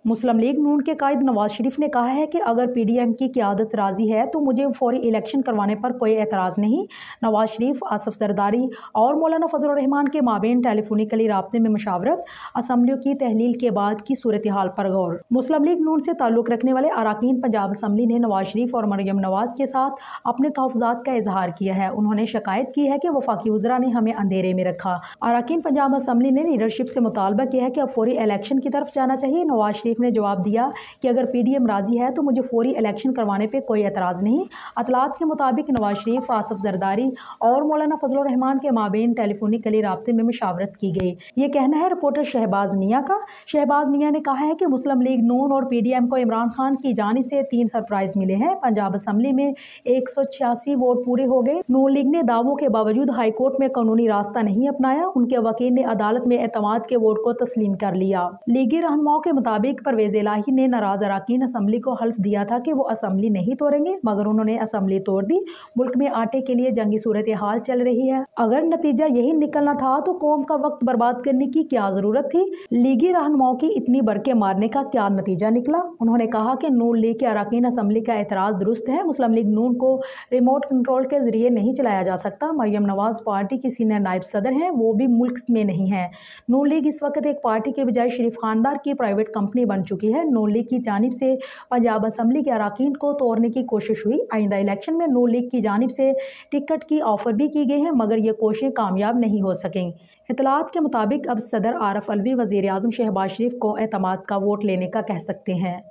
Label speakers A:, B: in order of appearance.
A: मुस्लिम league नून के कायद नवाज शरीफ ने कहा है कि अगर पीडीएम की क़यादत राजी है तो मुझे फौरी इलेक्शन करवाने पर कोई एतराज़ नहीं। नवाज शरीफ, आसिफ जरदारी और मौलाना फजल रहमान के माबेन टेलीफोनिकली राब्ते में मशावरत, असम्बलियों की तहलील के बाद की सूरत हाल पर गौर। मुस्लिम लीग नून से ताल्लुक़ रखने वाले अरकान पंजाब असम्बली ने नवाज शरीफ और मरियम नवाज के साथ अपने तहफ़्फ़ुज़ात का इजहार किया है। उन्होंने शिकायत की है कि वफाकी वज़रा ने हमें अंधेरे में रखा। अरकान पंजाब असम्बली ने लीडरशिप से मुतालबा किया है कि अब फौरी इलेक्शन की तरफ जाना चाहिए। नवाज शरीफ ने जवाब दिया कि अगर पीडीएम राजी है तो मुझे फौरी इलेक्शन करवाने पे कोई एतराज़ नहीं। अतलात के मुताबिक नवाज शरीफ, आसिफ जरदारी और मौलाना फजल रहमान के माबेन टेलीफोनिकली राब्ते में मुशावरत की गई। ये कहना है रिपोर्टर शहबाज मियाँ का। शहबाज मियाँ ने कहा है कि मुस्लिम लीग नून और पीडीएम को इमरान खान की जानिब से 3 सरप्राइज मिले हैं। पंजाब असम्बली में 186 वोट पूरे हो गए। नून लीग ने दावों के बावजूद हाई कोर्ट में कानूनी रास्ता नहीं अपनाया। उनके वकील ने अदालत में एतमाद के वोट को तस्लीम कर लिया। लीगी रहनुमाओं के मुताबिक परवेज़ इलाही ने नाराज अरकान असम्बली को हल्फ दिया था कि वो असम्बली नहीं तोड़ेंगे, मगर उन्होंने असम्बली तोड़ दी। मुल्क में आटे के लिए जंगी सूरत हाल चल रही है। अगर नतीजा यही निकलना था तो कौम का वक्त बर्बाद करने की क्या जरूरत थी। लीगी रहनुमाओं की इतनी बरके मारने का क्या नतीजा निकला। उन्होंने कहा कि नून लीग के अरकान असम्बली का एतराज़ दुरुस्त है। मुस्लिम लीग नून को रिमोट कंट्रोल के जरिए नहीं चलाया जा सकता। मरियम नवाज पार्टी की सीनियर नायब सदर हैं, वो भी मुल्क में नहीं है। नून लीग इस वक्त एक पार्टी के बजाय शरीफ खानदार की प्राइवेट कंपनी बन चुकी है। नून लीग की जानिब से पंजाब असम्बली के अरकान को तोड़ने की कोशिश हुई। आइंदा इलेक्शन में नून लीग की जानिब से टिकट की ऑफर भी की गई है, मगर ये कोशिशें कामयाब नहीं हो सकें। इतलात के मुताबिक अब सदर आरफ अलवी वज़ीर आज़म शहबाज शरीफ को एतमाद का वोट लेने का कह सकते हैं।